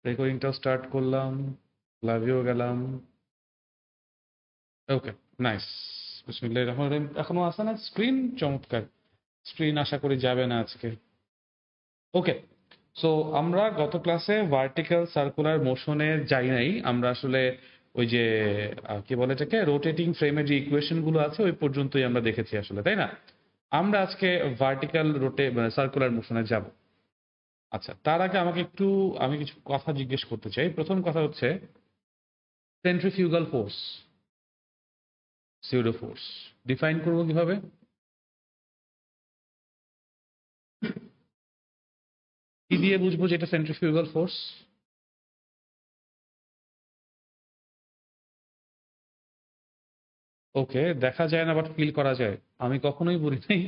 রেকর্ডিংটাও start করলাম, লাইভেও গেলাম। ওকে, nice. বিসমিল্লাহির রহমানির রহিম। এখনো আছে না স্ক্রিন? চমৎকার। স্ক্রিন আশা করি যাবে না আজকে। ওকে, সো আমরা গত ক্লাসে ভার্টিক্যাল সার্কুলার মোশনে যাই নাই। আমরা আসলে ওই যে কি বলে এটাকে, রোটেটিং ফ্রেমের যে ইকুয়েশন গুলো আছে ওই পর্যন্তই আমরা দেখেছি আসলে, তাই না? আমরা আজকে ভার্টিক্যাল সার্কুলার মোশনে যাব। আচ্ছা, তার আগে আমি কিছু কথা জিজ্ঞেস করতে চাই। প্রথম কথা হচ্ছে centrifugal force, pseudo force define করবো কিভাবে? কি দিয়ে বুঝবো যে এটা সেন্ট্রিফিউগাল ফোর্স? ওকে, দেখা যায় না বাট ফিল করা যায়। আমি কখনোই বলি নাই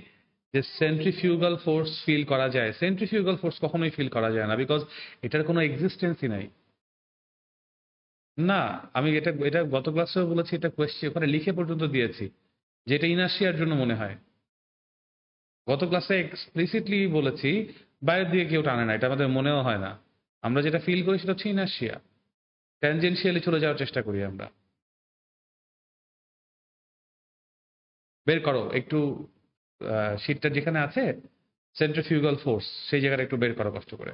যে সেন্ট্রিফিউগাল ফোর্স ফিল করা যায়। সেন্ট্রিফিউগাল ফোর্স কখনোই ফিল করা যায় না, বিকজ এটার কোনো এক্সিস্টেন্সই নাই। না, আমি এটা এটা গত ক্লাসেও বলেছি, এটা কোয়েশ্চেন ওখানে লিখে পর্যন্ত দিয়েছি যে এটা ইনার্শিয়ার জন্য মনে হয়। গত ক্লাসে এক্সপ্লিসিটলি বলেছি বাইরে দিয়ে কেউ টানে না, এটা আমাদের মনেও হয় না। আমরা যেটা ফিল করি সেটা হচ্ছে ইনার্শিয়া। ট্যানজেনশিয়ালি চলে যাওয়ার চেষ্টা করি আমরা। বের করো একটু, শীটটা যেখানে আছে সেন্ট্রিফিউগাল ফোর্স সেই জায়গাটা একটু বের করো কষ্ট করে।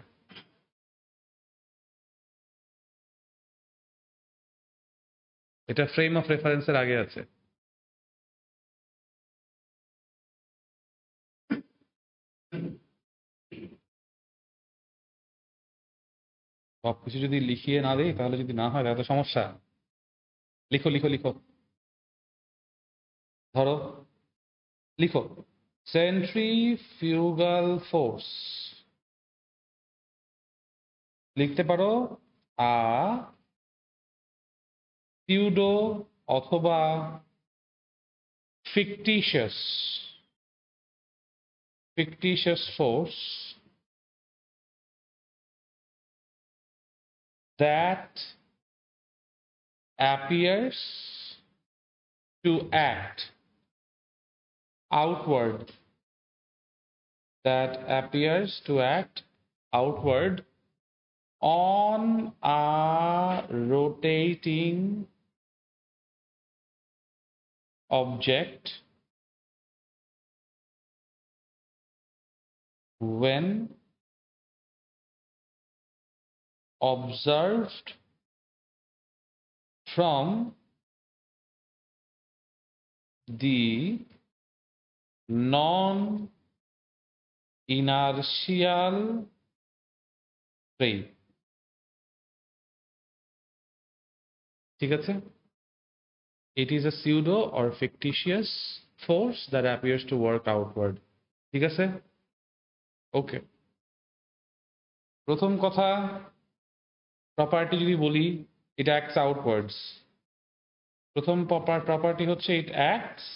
এটা ফ্রেম অফ রেফারেন্সের আগে আছে। সবকিছু যদি লিখিয়ে না দিই তাহলে যদি না হয় তাহলে তো সমস্যা। লিখো লিখো লিখো, ধরো লিখো। সেন্ট্রিফিউগাল ফোর্স লিখতে পারো আ পিউডো অথবা fictitious force that appears to act outward, that appears to act outward on a rotating object when observed from the non-inertial frame. ঠিক আছে? It is a pseudo or fictitious force that appears to work outward. ঠিক আছে? ওকে, প্রথম কথা, property যদি বলি, it acts outwards. প্রথম property হচ্ছে it acts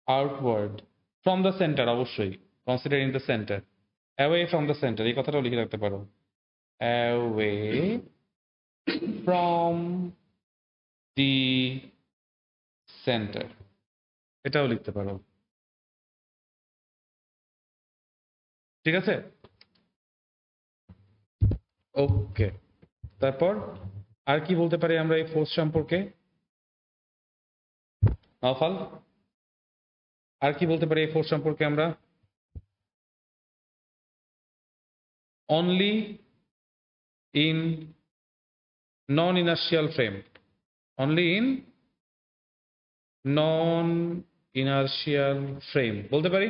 outward from the center, অবশ্যই considering the center, away from the center, এই কথাটাও লিখে রাখতে পারো, away from the center, এটাও লিখতে পারো। ঠিক আছে? ওকে, তারপর আর কি বলতে পারি আমরা এই ফোর্স সম্পর্কে? নওফাল, আর কি বলতে পারি এই ফোর্স সম্পর্কে আমরা? Only in non inertial frame, only in non inertial frame বলতে পারি।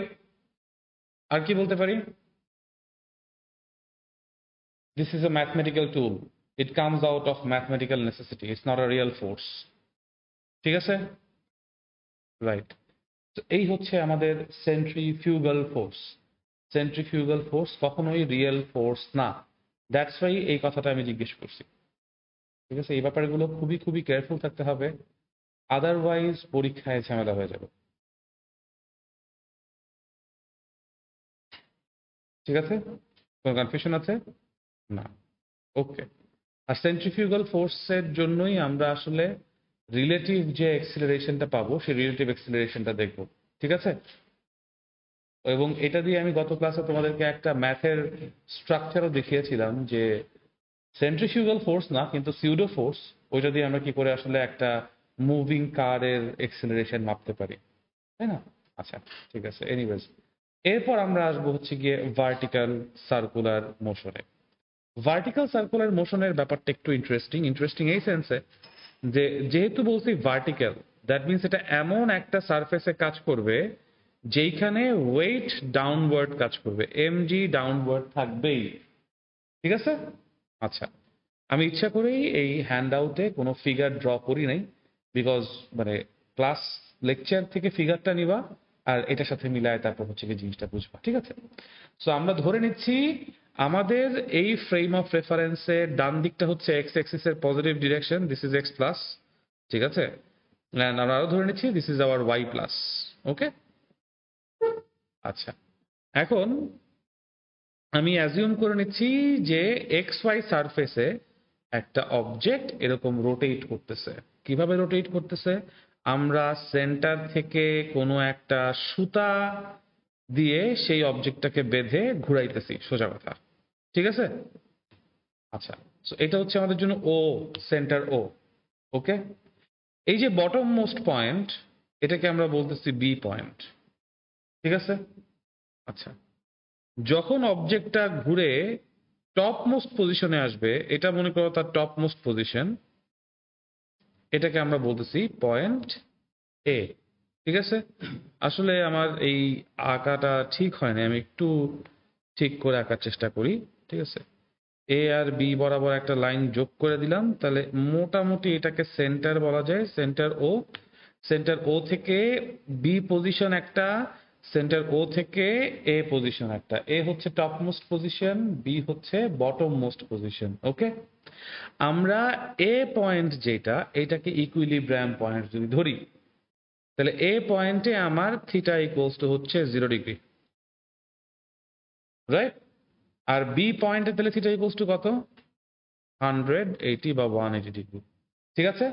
আর কি বলতে পারি? This is a mathematical tool, it comes out of mathematical necessity, it's not a real force. ঠিক আছে? রাইট। তো এই হচ্ছে আমাদের সেন্ট্রিফিউগাল ফোর্স। সেন্ট্রিফিউগাল ফোর্স কখনোই রিয়েল ফোর্স না, দ্যাটস ওয়াই এই কথাটা আমি জিজ্ঞেস করছি। ঠিক আছে, এই ব্যাপারগুলো খুবই খুবই কেয়ারফুল থাকতে হবে, আদারওয়াইজ পরীক্ষায় ঝামেলা হয়ে যাবে। ঠিক আছে? কোনো কনফিউশন আছে? না। ওকে, আর সেন্ট্রিফিউগাল ফোর্সের জন্যই আমরা আসলে রিলেটিভ যে এক্সিলারেশনটা পাবো সেই রিলেটিভ এক্সিলারেশনটা দেখব। ঠিক আছে? এবং এটা দিয়ে আমি গত ক্লাসে তোমাদেরকে একটা ম্যাথের স্ট্রাকচারও দেখিয়েছিলাম যে সেন্ট্রিফিউগাল ফোর্স না, কিন্তু সিউডো ফোর্স, ওইটা দিয়ে আমরা কি করে আসলে একটা মুভিং কারের এক্সেলারেশন মাপতে পারি, তাই না? আচ্ছা, ঠিক আছে। এনিওয়েজ, এরপর আমরা আসবো হচ্ছে গিয়ে ভার্টিক্যাল সার্কুলার মোশনে। ভার্টিক্যাল সার্কুলার মোশনের ব্যাপারটা একটু ইন্টারেস্টিং। ইন্টারেস্টিং এই সেন্সে যে যেহেতু বলছি ভার্টিক্যাল, দ্যাট মিনস এটা এমন একটা সারফেসে কাজ করবে যেইখানে ওয়েট ডাউনওয়ার্ড কাজ করবে, এমজি ডাউনওয়ার্ড থাকবেই। ঠিক আছে? আচ্ছা, আমি ইচ্ছা করেই এই হ্যান্ড আউটে কোনো ফিগার ড্র করি নাই, বিকজ মানে ক্লাস লেকচার থেকে ফিগারটা নিবা আর এটার সাথে মিলায় তারপর হচ্ছে কি জিনিসটা বুঝবা। ঠিক আছে? সো আমরা ধরে নিচ্ছি আমাদের এই ফ্রেম অফ রেফারেন্সে ডান দিকটা হচ্ছে এক্স এক্সিসের positive direction, this is X plus. ঠিক আছে? And আমরা আরো ধরে নিচ্ছি this is our Y plus. Okay? আচ্ছা, এখন আমি অ্যাজিউম করে নিচ্ছি যে এক্স ওয়াই সারফেসে একটা অবজেক্ট এরকম রোটেট করতেছে। কিভাবে রোটেট করতেছে? আমরা সেন্টার থেকে কোনো একটা সুতা দিয়ে সেই অবজেক্টটাকে বেঁধে ঘুরাইতেছি, সোজা কথা। ঠিক আছে? আচ্ছা, সো এটা হচ্ছে আমাদের জন্য ও, সেন্টার ও। ওকে? এই যে বটম মোস্ট পয়েন্ট, এটাকে আমরা বলতেছি বি পয়েন্ট। ঠিক আছে? আচ্ছা, যখন অবজেক্টটা ঘুরে টপ মোস্ট পজিশনে আসবে, এটা মনে করো তার টপ মোস্ট পজিশন, এটাকে আমরা বলতেছি পয়েন্ট এ। ঠিক আছে? আসলে আমার এই আঁকাটা ঠিক হয় না, আমি একটু ঠিক করে আঁকার চেষ্টা করি। ঠিক আছে? এ আর বি বরাবর একটা লাইন যোগ করে দিলাম, তাহলে মোটামুটি এটাকে সেন্টার বলা যায়, সেন্টার ও। সেন্টার ও থেকে বি পজিশন একটা, সেন্টার ও থেকে এ পজিশন একটা। এ হচ্ছে টপ মোস্ট পজিশন, বি হচ্ছে বটম মোস্ট পজিশন। ওকে? আমরা এ পয়েন্ট যেটা, এটাকে ইকুইলিব্রিয়াম পয়েন্ট যদি ধরি, তাহলে এ পয়েন্টে আমার থিটা ইকুয়ালস টু হচ্ছে 0 ডিগ্রি, রাইট? আর বি পয়েন্টে তাহলে থিটা ইকুয়ালস টু কত? 180 বা 180 ডিগ্রি। ঠিক আছে?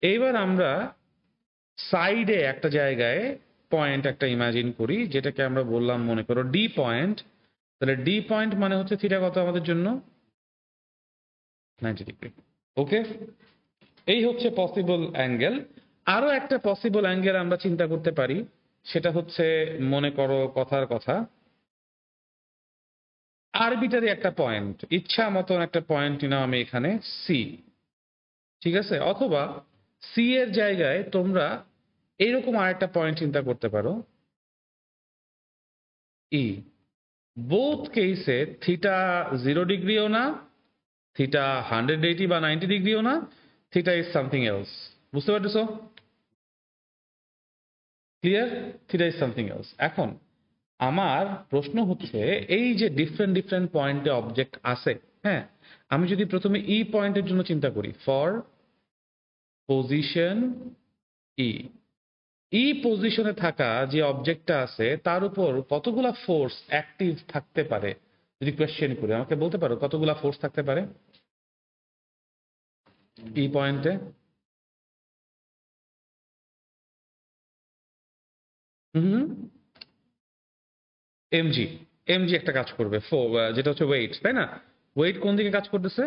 এইবার আমরা সাইডে একটা জায়গায় পয়েন্ট একটা ইমাজিন করি, যেটাকে আমরা বললাম মনে করো ডি পয়েন্ট। তাহলে ডি পয়েন্ট মানে হচ্ছে থিটা কত আমাদের জন্য? 90 ডিগ্রি। ওকে? এই হচ্ছে পসিবল অ্যাঙ্গেল। আরো একটা পসিবল অ্যাঙ্গেল আমরা চিন্তা করতে পারি, সেটা হচ্ছে মনে করো কথার কথা আরবিটারি একটা পয়েন্ট, ইচ্ছা মতন একটা পয়েন্ট নিলাম আমি এখানে সি। ঠিক আছে? অথবা সি এর জায়গায় তোমরা এইরকম আরেকটা পয়েন্ট চিন্তা করতে পারো, ই। বোথ কেসে থিটা 0 ডিগ্রিও না, থিটা 180 বা 90 ডিগ্রিও না, থিটা ইজ সামথিং এলস। বুঝতে পারতেছো? Clear? Theta is something else. এখন আমার প্রশ্ন হচ্ছে, এই যে ডিফারেন্ট ডিফারেন্ট পয়েন্টে অবজেক্ট আছে, হ্যাঁ, আমি যদি প্রথমে ই পয়েন্টের জন্য চিন্তা করি, ফর পজিশন ই, ই পজিশনে থাকা যে অবজেক্টটা আছে তার উপর কতগুলা ফোর্স অ্যাক্টিভ থাকতে পারে, যদি কোয়েশ্চেন করি আমাকে বলতে পারো কতগুলা ফোর্স থাকতে পারে ই পয়েন্টে? হুম, এমজি। এমজি একটা কাজ করবে, যেটা হচ্ছে ওয়েট, তাই না? ওয়েট কোন দিকে কাজ করতেছে?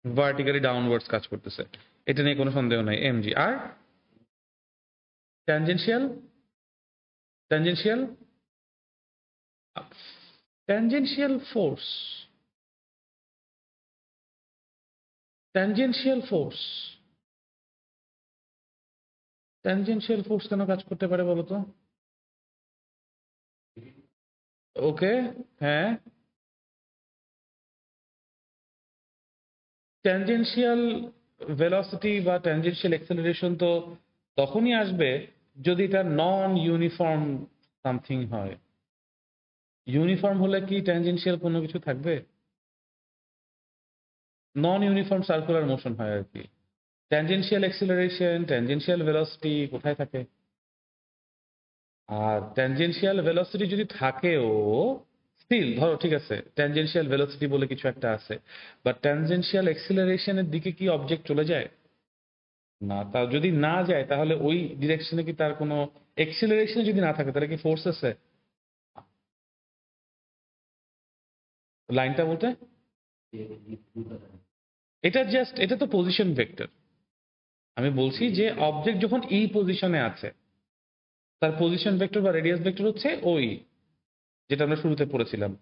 ভার্টিক্যালি ডাউনওয়ার্ডস কাজ করতেছে, এটা নিয়ে কোনো সন্দেহ নাই, এমজি। আর tangential, tangential, tangential force, tangential force, tangential force কেন কাজ করতে পারে বলো তো? ওকে, হ্যাঁ, ট্যানজেনশিয়াল ভেলোসিটি বা ট্যানজেনশিয়াল অ্যাক্সেলারেশন তো তখনই আসবে যদি এটা নন ইউনিফর্ম সামথিং হয়। ইউনিফর্ম হলে কি ট্যানজেনশিয়াল কোনো কিছু থাকবে? নন ইউনিফর্ম সার্কুলার মোশন হয় আর কি। ট্যানজেনশিয়াল অ্যাক্সেলারেশন, ট্যানজেনশিয়াল ভেলোসিটি কোথায় থাকে? আর ট্যানজেনশিয়াল ভেলোসিটি যদি থাকেও, স্টিল ধরো ঠিক আছে ট্যানজেনশিয়াল ভেলোসিটি বলে কিছু একটা আছে, বাট ট্যানজেনশিয়াল অ্যাক্সেলারেশনের দিকে কি অবজেক্ট চলে যায়? না, তা যদি না যায় তাহলে ওই ডিরেকশনে কি তার কোনো অ্যাক্সেলারেশন যদি না থাকে তাহলে কি ফোর্স আছে? লাইনটা বলতে এটা তো পজিশন ভেক্টর। আমি বলছি যে অবজেক্ট যখন এই পজিশনে আছে তার পজিশন ভেক্টর বা রেডিয়াস ভেক্টর হচ্ছে ওই যেটা আমরা শুরুতে পড়েছিলাম,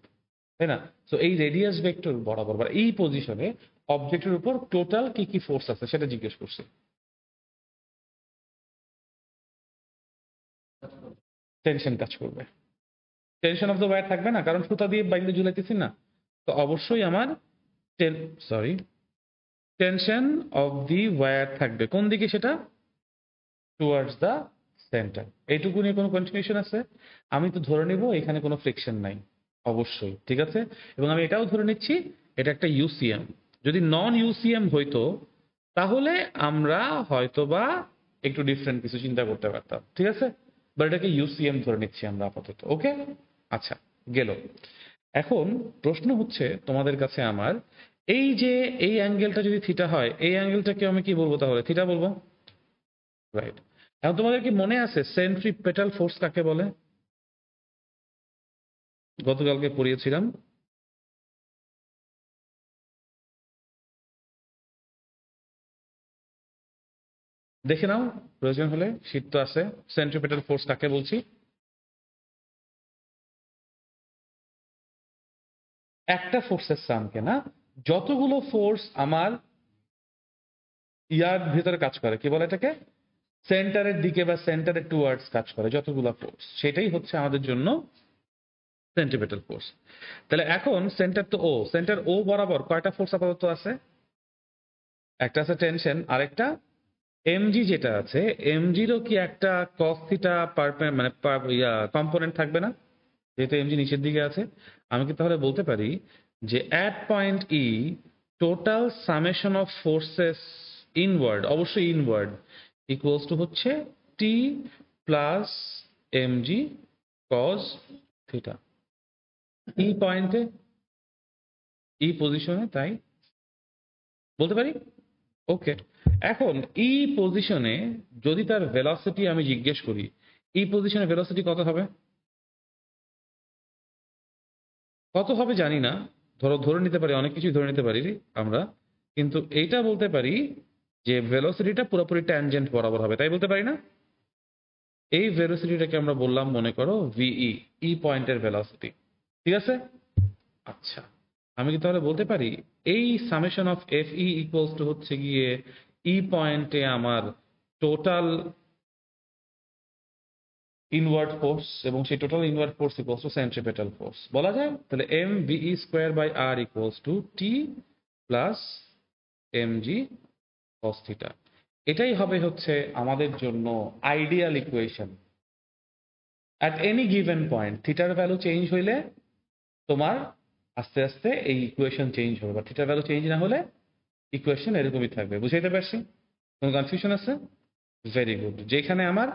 তাই না? তো এই রেডিয়াস ভেক্টর বরাবর বা এই পজিশনে অবজেক্টের উপর টোটাল কি কি ফোর্স আছে সেটা জিজ্ঞেস করছে। টেনশন কাজ করবে। টেনশন অফ দ্য ওয়্যার থাকবে না, কারণ সুতা দিয়ে বাইন্দে ঝুলাইতেছি না। তো অবশ্যই আমার sorry tension of the wire থাকবে কোন দিকে, সেটা টুয়ার্ডস দ্য সেন্টার। এইটুকু নিয়ে কোনো কনফিউশন আছে? আমি তো ধরে নিব এখানে কোনো ফ্রিকশন নাই, অবশ্যই ঠিক আছে। এবং আমি এটাও ধরে নিচ্ছি এটা একটা ইউসিএম। যদি নন ইউসিএম হইতো তাহলে আমরা হয়তোবা একটু ডিফারেন্ট কিছু চিন্তা করতে পারতাম, ঠিক আছে। বাট এটাকে ইউসিএম ধরে নিচ্ছি আমরা আপাতত, ওকে। আচ্ছা, গেল। এখন প্রশ্ন হচ্ছে তোমাদের কাছে আমার, এই যে এই অ্যাঙ্গেলটা যদি থিটা হয়, এই অ্যাঙ্গেলটাকে আমি কি বলবো? তাহলে থিটা বলবো, রাইট। এখন তোমাদের কি মনে আছে সেন্ট্রিপেটাল ফোর্স কাকে বলে? গতকালকে পড়িয়েছিলাম। দেখে নাও প্রয়োজন হলে, শীত তো আছে। সেন্ট্রিপেটাল ফোর্স কাকে বলছি? একটা ফোর্সের সামকে না, যতগুলো ফোর্স আমার ইয়ার ভিতরে কাজ করে, কি বলে এটাকে? সেন্টারের দিকে বা সেন্টারের টুয়ার্ডস কাজ করে যতগুলো ফোর্স, সেটাই হচ্ছে আমাদের জন্য সেন্ট্রিপেটাল ফোর্স। তাহলে এখন সেন্টার তো ও, সেন্টার ও বরাবর কয়টা ফোর্স আপাতত আছে? একটা আছে টেনশন, আরেকটা এমজি যেটা আছে, এমজিরও কি একটা কস থিটা মানে কম্পোনেন্ট থাকবে না? যেহেতু এমজি নিচের দিকে আছে, আমি কি তাহলে বলতে পারি যে at point E total summation of forces inward, অবশ্যই ইনওয়ার্ড, ইকুয়ালস টু হচ্ছে টি প্লাস এমজি কজ থিটা। ই পয়েন্টে, ই পজিশনে, তাই বলতে পারি। ওকে। এখন ই পজিশনে যদি তার ভেলোসিটি আমি জিজ্ঞেস করি, ই পজিশনে ভেলোসিটি কত হবে? কত হবে জানি না, ধরে নিতে পারি, অনেক কিছুই ধরে নিতে পারি আমরা, কিন্তু এইটা বলতে পারি যে ভেলোসিটিটা পুরোপুরি ট্যানজেন্ট বরাবর হবে, তাই বলতে পারি না? এই ভেলোসিটিটাকে আমরা বললাম মনে করো ভিই, ই পয়েন্টের ভেলোসিটি, ঠিক আছে। আচ্ছা, আমি কি তাহলে বলতে পারি এই summation of F E equals to হচ্ছে গিয়ে ই পয়েন্টে আমার টোটাল ইনওয়ার্ড ফোর্স, এবং সেই total inward force equals to centripetal force বলা যায়। তাহলে m v square by r equals to t plus m g cos theta. এটাই হবে হচ্ছে আমাদের জন্য ideal equation. At any given point থিটার ভ্যালু চেঞ্জ হইলে তোমার আস্তে আস্তে এই ইকুয়েশন চেঞ্জ হবে, বা থিটার ভ্যালু চেঞ্জ না হলে ইকুয়েশন এরকমই থাকবে। বুঝাইতে পারছি? কোনো কনফিউশন আছে? Very good. যেখানে আমার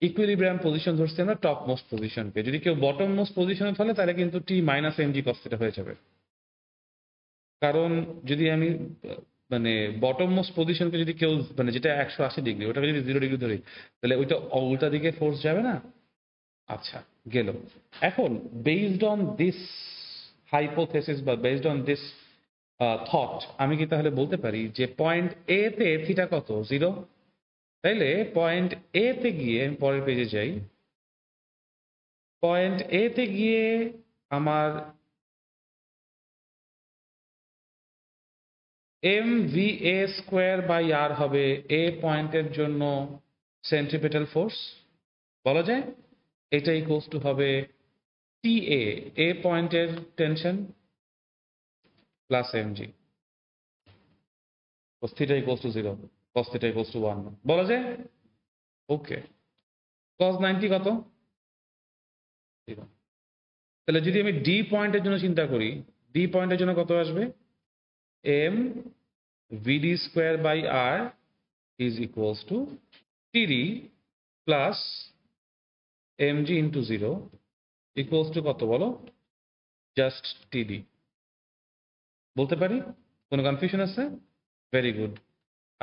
ইকুইলিব্রিয়াম পজিশন ধরছি আমরা টপ মোস্ট পজিশনকে, যদি কেউ বটম মোস্ট পজিশনে ফেলে তাহলে কিন্তু টি মাইনাস এমজি কস থিটা হয়ে যাবে। কারণ যদি আমি মানে বটম মোস্ট পজিশনকে যদি কেউ মানে যেটা 180 ডিগ্রি, ওটাকে যদি 0 ডিগ্রি ধরি, তাহলে ওইটা উল্টা দিকে ফোর্স যাবে না? আচ্ছা, গেল। এখন বেসড অন দিস হাইপোথেসিস বা বেসড অন দিস থট, আমি কি তাহলে বলতে পারি যে পয়েন্ট এ তে থিটা কত? 0। তাইলে পয়েন্ট এ তে গিয়ে, আমি পরের পেজে যাই, পয়েন্ট এ তে গিয়ে আমার m v A square by r হবে এ পয়েন্টের জন্য সেন্ট্রিপেটাল ফোর্স বলা যায়। এটা ইকুয়ালস টু হবে টি এ পয়েন্টের tension plus MG cos theta equals to 0, cos theta equals to 1 বলা যায়। ওকে, cos 90 কত? 0। তাহলে যদি আমি ডি পয়েন্টের জন্য চিন্তা করি, ডি পয়েন্টের জন্য কত আসবে? M v D square by r is equals to T D plus mg into 0 equals to কত বলো? জাস্ট টিডি বলতে পারি। কোনো কনফিউশন আছে? Very good.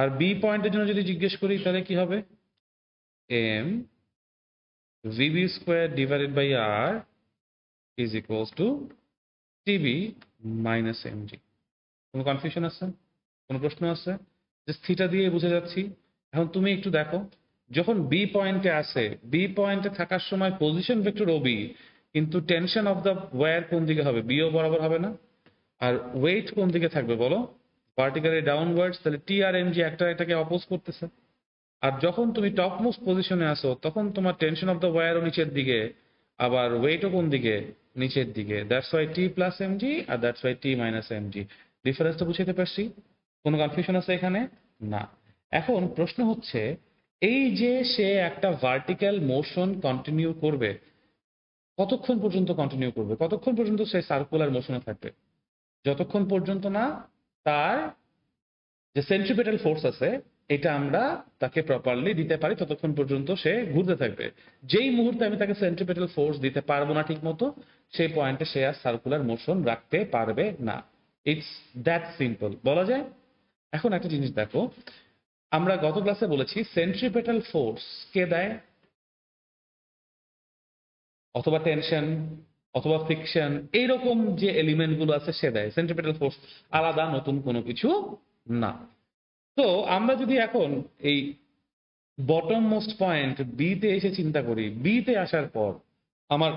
আর বি পয়েন্টের জন্য যদি জিজ্ঞেস করি তাহলে কি হবে? M VB square divided by r is equals to TB minus mg। কোনো কনফিউশন আছে? কোনো প্রশ্ন আছে? জাস্ট থিটা দিয়ে বুঝে যাচ্ছি। এখন তুমি একটু দেখো, যখন বি পয়েন্টে আসে, বি পয়েন্টে থাকার সময় পজিশন ভেক্টর ওবি, কিন্তু টেনশন অফ দ্য ওয়্যার কোন দিকে হবে? বিও বরাবর হবে না? আর ওয়েট কোন দিকে থাকবে বলো? Vertically downwards. তাহলে টি আর এমজি একটা এটাকে অপোজ করতেছে। আর যখন তুমি টপ মোস্ট পজিশনে আসো, তখন তোমার টেনশন অফ দ্য ওয়্যারও নিচের দিকে, আবার ওয়েটও কোন দিকে? নিচের দিকে। That's why T plus mg আর that's why T minus mg. ডিফারেন্সটা বুঝাইতে পারছি? কোনো কনফিউশন আছে এখানে? না। এখন প্রশ্ন হচ্ছে, এই যে সে একটা ভার্টিক্যাল মোশন কন্টিনিউ করবে, কতক্ষণ পর্যন্ত কন্টিনিউ করবে? কতক্ষণ পর্যন্ত সে সার্কুলার মোশনে থাকবে? যতক্ষণ পর্যন্ত না তার যে সেন্ট্রিপেটাল ফোর্স আছে এটা আমরা তাকে প্রপারলি দিতে পারি, ততক্ষণ পর্যন্ত সে ঘুরতে থাকবে। যেই মুহূর্তে আমি তাকে সেন্ট্রিপেটাল ফোর্স দিতে পারবো না ঠিক মতো, সেই পয়েন্টে সে আর সার্কুলার মোশন রাখতে পারবে না। ইটস দ্যাট সিম্পল, বলা যায়। এখন একটা জিনিস দেখো, আমরা গত ক্লাসে বলেছি সেন্ট্রিপেটাল ফোর্স কে দেয়? অথবা টেনশন, অথবা ফ্রিকশন, এইরকম যে এলিমেন্ট গুলো আছে সে দেয়। সেন্ট্রিপেটাল ফোর্স আলাদা নতুন কোনো কিছু না। তো আমরা যদি এখন এই বটম মোস্ট পয়েন্ট বি তে এসে চিন্তা করি, বি তে আসার পর আমার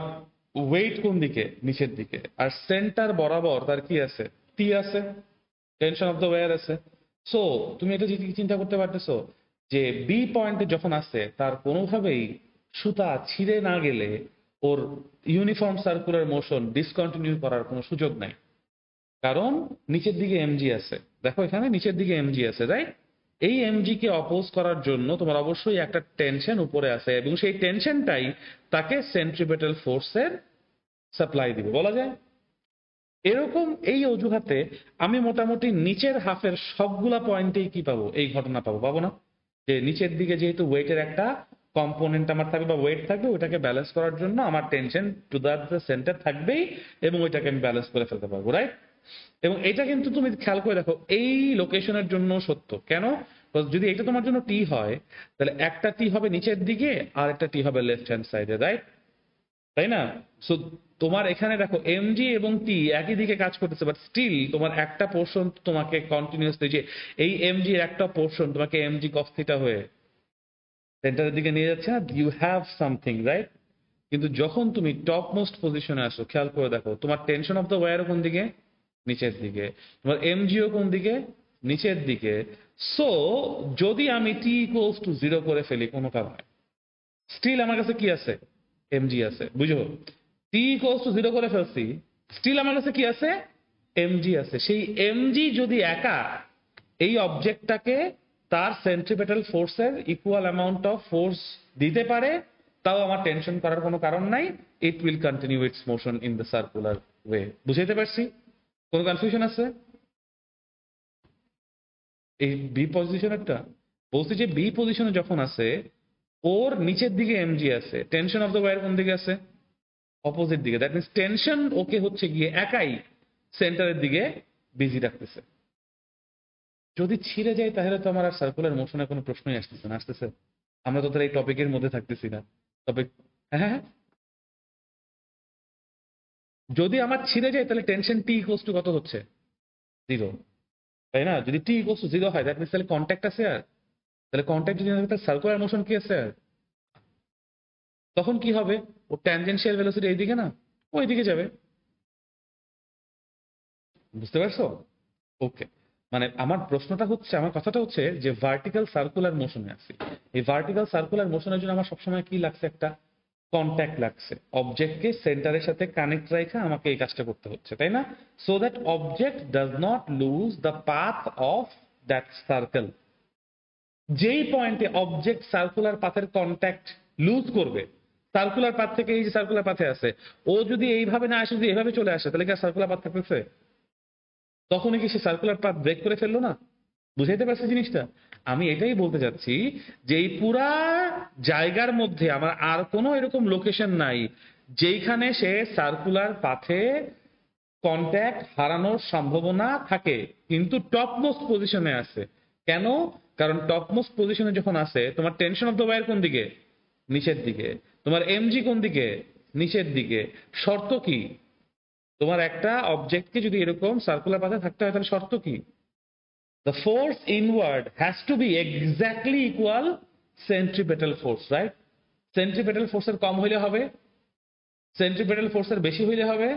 ওয়েট কোন দিকে? নিচের দিকে। আর সেন্টার বরাবর তার কি আছে? টি আছে, টেনশন অফ দ্য ওয়্যার আছে। সো তুমি এটা যদি চিন্তা করতে পারতেছো যে বি পয়েন্টে যখন আসছে তার কোনোভাবেই সুতা ছিঁড়ে না গেলে ওর ইউনিফর্ম সার্কুলার মোশন ডিসকন্টিনিউ করার কোনো সুযোগ নাই, কারণ নিচের দিকে এমজি আছে। দেখো এখানে নিচের দিকে এমজি আছে, রাইট? এই এমজি কে অপোজ করার জন্য তোমার অবশ্যই একটা টেনশন উপরে আছে, এবং সেই টেনশনটাই তাকে সেন্ট্রিপেটাল ফোর্সের সাপ্লাই দিবে, বলা যায়। এরকম এই অজুহাতে আমি মোটামুটি নিচের হাফের সবগুলা পয়েন্টেই কি পাবো? এই ঘটনা পাবো, পাবো না? যে নিচের দিকে যেহেতু ওয়েটের একটা কম্পোনেন্ট আমার থাকবে বা ওয়েট থাকবে, ওইটাকে ব্যালেন্স করার জন্য আমার টেনশন টু দ্য সেন্টার থাকবেই, এবং ওইটাকে আমি ব্যালেন্স করে ফেলতে পারবো, রাইট? এবং এটা কিন্তু তুমি খেয়াল করে দেখো এই লোকেশনের জন্য সত্য। কেন? Because যদি এটা তোমার জন্য টি হয়, তাহলে একটা টি হবে নিচের দিকে আর একটা টি হবে লেফট হ্যান্ড সাইডে, রাইট? তাই না? সো তোমার এখানে দেখো এমজি এবং টি একই দিকে কাজ করতেছে, বাট স্টিল তোমার একটা পোর্শন তোমাকে কন্টিনিউয়াসলি, যে এই এমজি এর একটা পোর্শন তোমাকে এমজি কস থিটা হয়ে সেন্টারের দিকে নিয়ে যাচ্ছে না? You have something, right? কিন্তু যখন তুমি টপ মোস্ট পজিশনে আসো, খেয়াল করে দেখো তোমার টেনশন অফ দ্য ওয়্যার কোন দিকে? নিচের দিকে। তোমার এমজিও কোন দিকে? নিচের দিকে। সো যদি আমি টি ইকুয়ালস টু 0 করে ফেলি কোনো কারণে, স্টিল আমার কাছে কি আছে? এমজি আছে, বুঝো? টি ইকুয়ালস টু 0 করে ফেলছি, স্টিল আমার কাছে কি আছে? এমজি আছে। সেই এমজি যদি একা এই অবজেক্টটাকে তার সেন্ট্রিপেটাল ফোর্সের ইকুয়াল অ্যামাউন্ট অফ ফোর্স দিতে পারে, তাও আমার টেনশন করার কোনো কারণ নাই। It will continue it's motion in the circular way. বুঝাইতে পারছি? কোনো কনফিউশন আছে? এই বি পজিশনেরটা বলছি যে বি পজিশনে যখন আছে, ওর নিচের দিকে এমজি আছে, টেনশন অফ দ্য ওয়্যার কোন দিকে আছে? অপোজিট দিকে। দ্যাট মিনস টেনশন ওকে হচ্ছে গিয়ে একাই সেন্টারের দিকে বিজি রাখতেছে। যদি ছিঁড়ে যায় তাহলে তো আমার আর সার্কুলার মোশনের কোনো প্রশ্নই আসতেছে না। আসতেছে? আমরা তো তার এই টপিকের মধ্যে থাকতেছি না। তবে হ্যাঁ হ্যাঁ, যদি আমার ছিঁড়ে যায় তাহলে টেনশন টি ইকুয়ালস টু কত হচ্ছে? 0, তাই না? যদি টি ইকুয়ালস টু 0 হয় দ্যাট মিনস তাহলে কন্ট্যাক্ট আছে। আর তাহলে কন্ট্যাক্ট যদি না থাকে তাহলে সার্কুলার মোশন কি আছে? আর তখন কি হবে? ও ট্যানজেনশিয়াল ভেলোসিটি এইদিকে না, ওই দিকে যাবে। বুঝতে পারছো? ওকে। মানে আমার প্রশ্নটা হচ্ছে, আমার কথাটা হচ্ছে যে ভার্টিক্যাল সার্কুলার মোশনে আছি। এই ভার্টিক্যাল সার্কুলার মোশনের জন্য আমার সবসময় কি লাগছে? একটা কন্ট্যাক্ট লাগছে। অবজেক্টকে সেন্টারের সাথে কানেক্ট রাখা আমাকে এই কাজটা করতে হচ্ছে, তাই না? So that object does not lose the path of that circle. যেই পয়েন্টে অবজেক্ট সার্কুলার পাথের কন্ট্যাক্ট লুজ করবে, সার্কুলার পাথ থেকে, এই যে সার্কুলার পাথে আছে, ও যদি এইভাবে না আসে, যদি এইভাবে চলে আসে, তাহলে কি সার্কুলার পাথ থাকতেছে? তখনই কি সে সার্কুলার পাথ ব্রেক করে ফেললো না? বুঝাইতে পারছি জিনিসটা? আমি এটাই বলতে চাচ্ছি যে এই পুরা জায়গার মধ্যে আমার আর কোনো এরকম লোকেশন নাই যেখানে সে সার্কুলার পাথে কন্ট্যাক্ট হারানোর সম্ভাবনা থাকে, কিন্তু টপ মোস্ট পজিশনে আছে। কেন? কারণ টপ মোস্ট পজিশনে যখন আছে, তোমার টেনশন অফ দ্য ওয়্যার কোন দিকে? নিচের দিকে। তোমার এমজি কোন দিকে? নিচের দিকে। শর্ত কি? তোমার একটা অবজেক্টকে যদি এরকম সার্কুলার পাথে থাকতে হয় তাহলে শর্ত কি? The force inward has to be exactly equal centripetal force, right? Centripetal force এর কম হইলে হবে, সেন্ট্রিপেটাল ফোর্সের বেশি হইলে হবে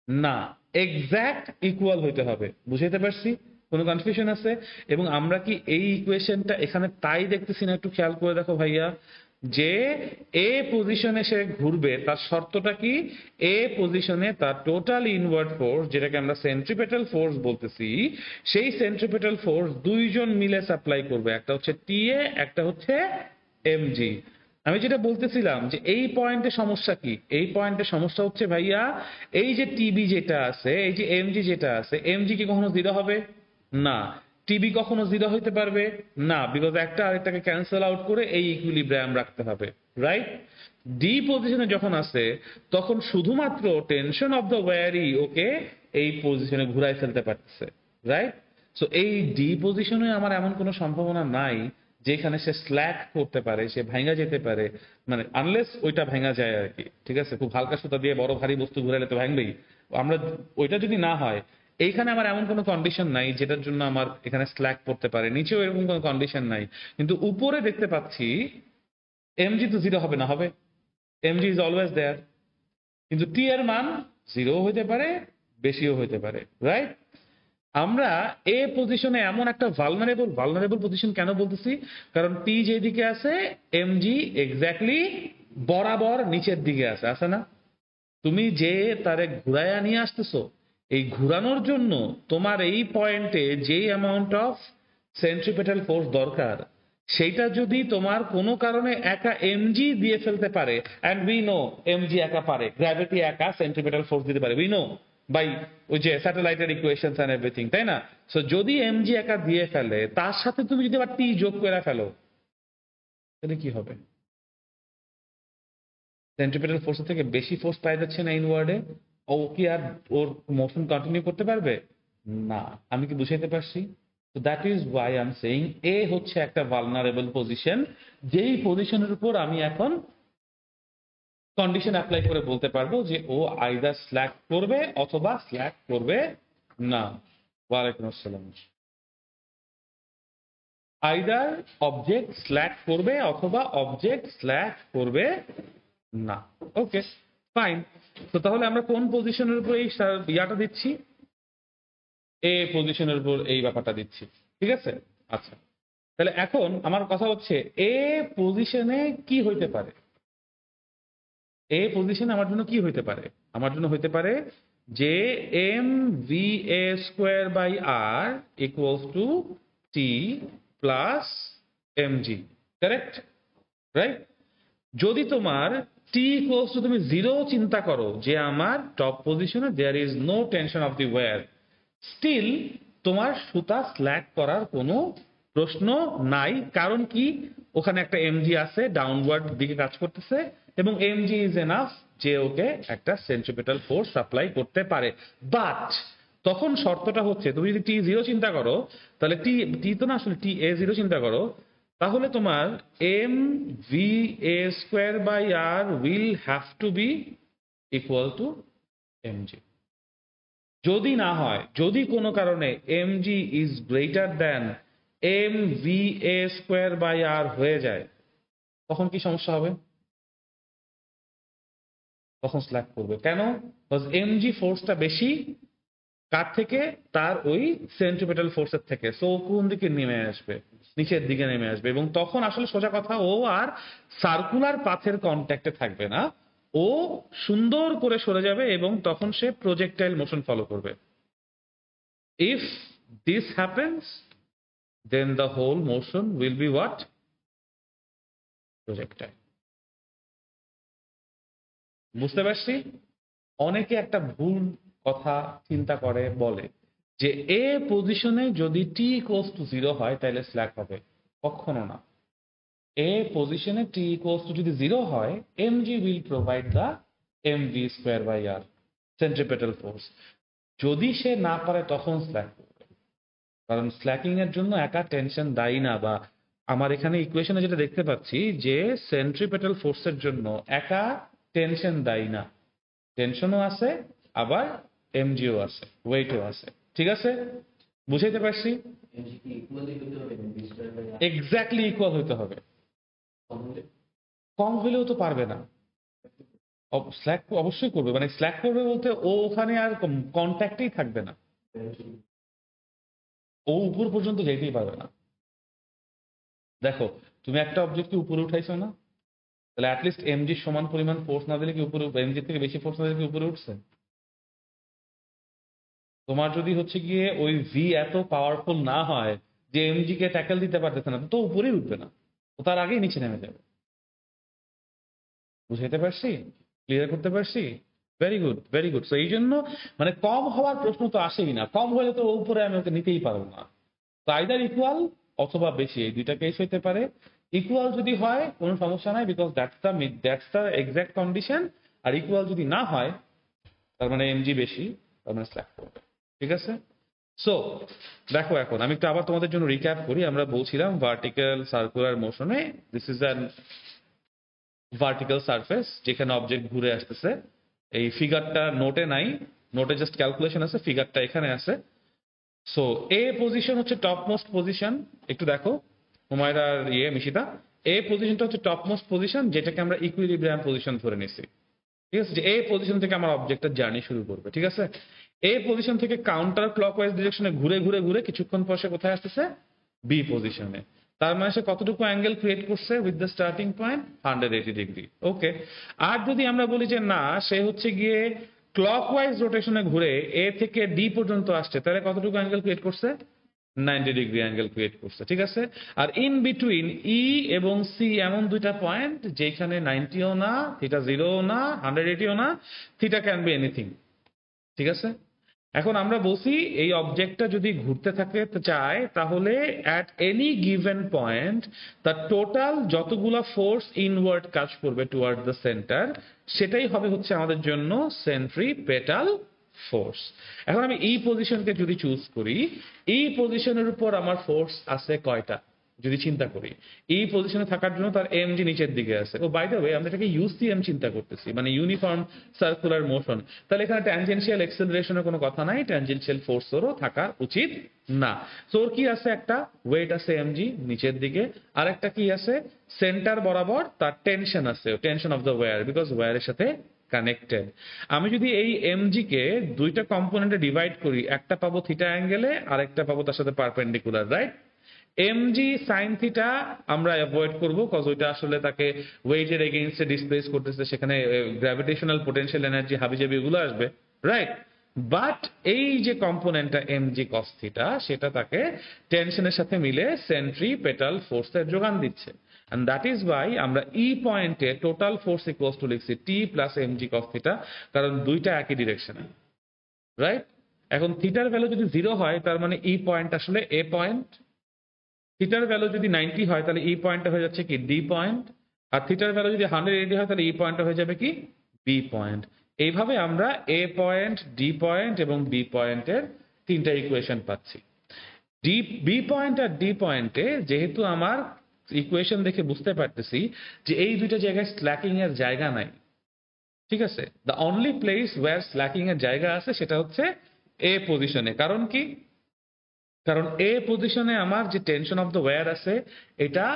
না, এক্সাক্ট ইকুয়াল হইতে হবে। বুঝাইতে পারছি? কোনো কনফিউশন আছে? এবং আমরা কি এই ইকুয়েশনটা এখানে তাই দেখতেছি না? একটু খেয়াল করে দেখো ভাইয়া, যে এ পজিশনে সে ঘুরবে তার শর্তটা কি? এ পজিশনে তার টোটাল ইনওয়ার্ড ফোর্স, যেটাকে আমরা সেন্ট্রিপেটাল ফোর্স বলতেছি, সেই সেন্ট্রিপেটাল ফোর্স দুইজন মিলে সাপ্লাই করবে, একটা হচ্ছে টিএ, একটা হচ্ছে এমজি। আমি যেটা বলতেছিলাম যে এই পয়েন্টে সমস্যা কি, এই পয়েন্টে সমস্যা হচ্ছে ভাইয়া, এই যে টিবি যেটা আছে, এই যে এমজি যেটা আছে, এমজি কি কখনো জিরো হবে? না। টিবি কখনো জিরো হইতে পারবে না, বিকজ একটা আরেকটাকে ক্যান্সেল আউট করে এই ইকুইলিব্রিয়াম রাখতে হবে, রাইট? ডি পজিশনে যখন আছে তখন শুধুমাত্র টেনশন অফ দ্য ওয়্যারই ওকে এই পজিশনে ঘুরাই ফেলতে পারতেছে, রাইট? সো এই ডি পজিশনে আমার এমন কোনো সম্ভাবনা নাই যেখানে সে স্ল্যাক করতে পারে, সে ভাঙা যেতে পারে, মানে আনলেস ওইটা ভাঙা যায় আর কি, ঠিক আছে? খুব হালকা সুতা দিয়ে বড় ভারী বস্তু ঘুরাইলে তো ভাঙবেই, আমরা ওইটা যদি না হয়, এইখানে আমার এমন কোনো কন্ডিশন নাই যেটার জন্য আমার এখানে স্ল্যাক পড়তে পারে, নিচেও এরকম কোনো কন্ডিশন নাই। কিন্তু উপরে দেখতে পাচ্ছি এমজি তো জিরো হবে না, হবে? এমজি ইজ অলওয়েজ দেয়ার, কিন্তু টি এর মান জিরো হইতে পারে, বেশিও হইতে পারে, রাইট? আমরা এ পজিশনে এমন একটা ভালনারেবল পজিশন কেন বলতেছি? কারণ টি যেদিকে আছে, এমজি এক্স্যাক্টলি বরাবর নিচের দিকে আছে, আছে না? তুমি যে তারে ঘুরাইয়া নিয়ে আসতেছো, এই ঘুরানোর জন্য তোমার এই পয়েন্টে যেই অ্যামাউন্ট অফ সেন্ট্রিপেটাল ফোর্স দরকার, সেইটা যদি তোমার কোনো কারণে একা এমজি দিয়ে ফেলতে পারে, অ্যান্ড উই নো এমজি একা পারে, গ্র্যাভিটি একা সেন্ট্রিপেটাল ফোর্স দিতে পারে, উই নো বাই ওই যে স্যাটেলাইটের ইকুয়েশনস এন্ড এভরিথিং, তাই না? সো যদি এমজি একা দিয়ে ফেলে, তার সাথে তুমি যদি আবার টি যোগ করে ফেলো, তাহলে কি হবে? সেন্ট্রিপেটাল ফোর্সের থেকে বেশি ফোর্স পাই যাচ্ছে না ইনওয়ার্ডে, ও কি আর ওর মোশন কন্টিনিউ করতে পারবে? না। আমি কি বুঝাইতে পারছি? তো that is why I am saying A হচ্ছে একটা ভালনারেবল পজিশন, যেই পজিশনের উপর আমি এখন কন্ডিশন অ্যাপ্লাই করে বলতে পারবো যে ও আইদার স্ল্যাক করবে অথবা স্ল্যাক করবে না। ওয়ালাইকুম আসসালাম। আইদার অবজেক্ট স্ল্যাক করবে অথবা অবজেক্ট স্ল্যাক করবে না। ওকে, ফাইন। তো তাহলে আমরা কোন পজিশনের উপর এই ইয়াটা দিচ্ছি? এ পজিশনের উপর এই ব্যাপারটা দিচ্ছি, ঠিক আছে? আচ্ছা, তাহলে এখন আমার কথা হচ্ছে এ পজিশনে কি হইতে পারে? এ পজিশনে আমার জন্য কি হইতে পারে? আমার জন্য হইতে পারে যে m v A square by r equals to t plus m g, correct? Right? যদি তোমার টি ইকুয়ালস টু তুমি জিরো চিন্তা করো, যে আমার টপ পজিশনে there is no tension of the wire, still তোমার সুতা স্ল্যাক করার কোনো প্রশ্ন নাই। কারণ কি? ওখানে একটা এমজি আছে, ডাউনওয়ার্ড দিকে কাজ করতেছে, এবং এমজি ইজ এনাফ যে ওকে একটা সেন্ট্রিপেটাল ফোর্স সাপ্লাই করতে পারে। বাট তখন শর্তটা হচ্ছে, তুমি যদি টি জিরো চিন্তা করো, তাহলে টি টি তো না, আসলে টি এ জিরো চিন্তা করো, তাহলে তোমার m v A square by r will have to be equal to mg. যদি না হয়, যদি কোনো কারণে mg is greater than m v A square by r হয়ে যায়, তখন কি সমস্যা হবে? তখন স্ল্যাক করবে। কেন? এমজি ফোর্সটা বেশি কার থেকে? তার ওই সেন্ট্রিপেটাল ফোর্সের থেকে। সো কোন দিকে নেমে আসবে? নিচের দিকে নেমে আসবে, এবং তখন আসলে সোজা কথা, ও আর সার্কুলার পাথের কন্ট্যাক্টে থাকবে না, ও সুন্দর করে সরে যাবে, এবং তখন সে প্রজেক্টাইল মোশন ফলো করবে। If this happens, then the whole motion will be what? Projectile. বুঝতে পারছি? অনেকে একটা ভুল কথা চিন্তা করে, বলে যে এ পজিশনে যদি টি ইকুয়ালস টু জিরো হয় তাহলে স্ল্যাক হবে। কখনো না। এ পজিশনে টি ইকুয়ালস টু যদি জিরো হয়, mg will provide the mv square by r centripetal force। যদি সে না পারে তখন স্ল্যাক করবে, কারণ স্ল্যাকিং এর জন্য একা টেনশন দায়ী না। বা আমার এখানে ইকুয়েশনে যেটা দেখতে পাচ্ছি যে সেন্ট্রিপেটাল ফোর্সের জন্য একা টেনশন দায়ী না, টেনশনও আছে, আবার এমজিও আছে, ওয়েটও আছে। ঠিক আছে, বুঝাইতে পারছি? এক্স্যাক্টলি ইকুয়াল হইতে হবে। কম হলেও তো পারবে না। স্ল্যাক অবশ্যই করবে, মানে স্ল্যাক করবে বলতে ও ওখানে আর কন্ট্যাক্টেই থাকবে না, ও উপর পর্যন্ত যেতেই পারবে না। দেখো, তুমি একটা অবজেক্টকে উপরে উঠাইছো না, তাহলে অ্যাটলিস্ট এমজি সমান পরিমাণ ফোর্স না দিলে কি উপরে, এমজি থেকে বেশি ফোর্স না দিলে কি উপরে উঠছে? তোমার যদি হচ্ছে গিয়ে ওই ভি এত পাওয়ারফুল না হয় যে এমজি কে ট্যাকেল দিতে পারতেছে না, তো উপরেই উঠবে না, ও তার আগেই নিচে নেমে যাবে। বুঝাইতে পারছি? ক্লিয়ার করতে পারছি? Very good, very good. তো এই জন্য মানে কম হওয়ার প্রশ্ন তো আসেই না, কম হলে তো উপরে আমি ওকে নিতেই পারবো না। তো আইদার ইকুয়াল অথবা বেশি, এই দুইটা কেস হইতে পারে। ইকুয়াল যদি হয় কোনো সমস্যা নাই, because that's the exact condition. আর ইকুয়াল যদি না হয়, তার মানে এমজি বেশি, তার মানে স্ল্যাক করবে। ঠিক আছে? সো দেখো, এখন আমি একটু আবার তোমাদের জন্য রিক্যাপ করি। আমরা বলছিলাম ভার্টিক্যাল সার্কুলার মোশনে this is an vertical surface যেখানে অবজেক্ট ঘুরে আসতেছে। এই ফিগারটা নোটে নাই, নোটে জাস্ট ক্যালকুলেশন আছে, ফিগারটা এখানে আছে। সো এ পজিশন হচ্ছে টপ মোস্ট পজিশন। একটু দেখো হুমায়রার মিশিতা, এ পজিশনটা হচ্ছে টপ মোস্ট পজিশন, যেটাকে আমরা ইকুইলিব্রিয়াম পজিশন ধরে নিছি। ঠিক আছে, যে এই পজিশন থেকে আমার অবজেক্টটা জার্নি শুরু করবে। ঠিক আছে, এই পজিশন থেকে কাউন্টার ক্লকওয়াইজ ডিরেকশনে ঘুরে ঘুরে ঘুরে কিছুক্ষণ পর সে কোথায় আসতেছে? বি পজিশনে। তার মানে সে কতটুকু অ্যাঙ্গেল ক্রিয়েট করছে with the starting point? 180 degree. Okay, আর যদি আমরা বলি যে না, সে হচ্ছে গিয়ে ক্লকওয়াইজ রোটেশনে ঘুরে এ থেকে ডি পর্যন্ত আসছে, তাহলে কতটুকু অ্যাঙ্গেল ক্রিয়েট করছে? 90 ডিগ্রি অ্যাঙ্গেল ক্রিয়েট করছে। ঠিক আছে, আর ইন বিটুইন ই এবং সি এমন দুইটা পয়েন্ট যেখানে 90ও না, থিটা 0ও না, 180ও না, থিটা ক্যান বি এনিথিং। ঠিক আছে, এখন আমরা বলছি এই অবজেক্টটা যদি ঘুরতে থাকে চায়, তাহলে অ্যাট এনি গিভেন পয়েন্ট তার টোটাল যতগুলা ফোর্স ইনওয়ার্ড কাজ করবে টুয়ার্ড দ্য সেন্টার, সেটাই হবে হচ্ছে আমাদের জন্য সেন্ট্রিপেটাল ফোর্স। এখন আমি এই পজিশনকে যদি চুজ করি, এই পজিশনের উপর আমার ফোর্স আছে কয়টা যদি চিন্তা করি? এই পজিশনে থাকার জন্য তার এমজি নিচের দিকে আছে। ও বাই দ্য ওয়ে, আমরা এটাকে ইউসিএম চিন্তা করতেছি, মানে ইউনিফর্ম সার্কুলার মোশন। তাহলে এখানে ট্যানজেনশিয়াল এক্সেলারেশনের কোনো কথা নাই, ট্যানজেনশিয়াল ফোর্সেরও থাকা উচিত না। সো ওর কি আছে? একটা ওয়েট আছে এমজি নিচের দিকে, আর একটা কি আছে? সেন্টার বরাবর তার টেনশন আছে, tension of the wire, because ওয়্যারের সাথে কানেক্টেড। আমি যদি এই এমজি কে দুইটা কম্পোনেন্টে ডিভাইড করি, একটা পাবো থিটা অ্যাঙ্গেলে আর একটা পাবো তার সাথে perpendicular, right? MG sine theta আমরা অ্যাভয়েড করবো, কজ ওইটা আসলে তাকে ওয়েটের এগেইনস্টে ডিসপ্লেস করতেছে, সেখানে গ্র্যাভিটেশনাল পোটেনশিয়াল এনার্জি হাবিজাবি এগুলো আসবে, রাইট? বাট এই যে কম্পোনেন্টটা এমজি কস থিটা, সেটা তাকে টেনশনের সাথে মিলে সেন্ট্রিপেটাল ফোর্সের যোগান দিচ্ছে। And that is why আমরা ই পয়েন্টে টোটাল ফোর্স ইকুয়ালস টু লিখছি টি প্লাস এমজি কস থিটা, কারণ দুইটা একই ডিরেকশনে, রাইট? এখন থিটার ভ্যালু যদি 0 হয়, তার মানে ই পয়েন্ট আসলে এ পয়েন্ট। থিটার ভ্যালু যদি 90 হয়, তাহলে ই পয়েন্টটা হয়ে যাচ্ছে কি? D point. আর থিটার ভ্যালু যদি 180 হয়, তাহলে ই পয়েন্টটা হয়ে যাবে কি? B point. এইভাবে আমরা এ পয়েন্ট, ডি পয়েন্ট এবং বি পয়েন্টের তিনটা ইকুয়েশন পাচ্ছি। ডি, বি পয়েন্ট আর ডি পয়েন্টে যেহেতু আমার ইকুয়েশন দেখে বুঝতে পারতেছি যে এই দুইটা জায়গায় স্ল্যাকিং এর জায়গা নাই। ঠিক আছে, দ্য অনলি প্লেস ওয়্যার স্ল্যাকিং এর জায়গা আছে সেটা হচ্ছে এ পজিশনে। কারণ কি? কারণ এ পজিশনে আমার যে টেনশন অফ দ্য ওয়্যার আছে, এটা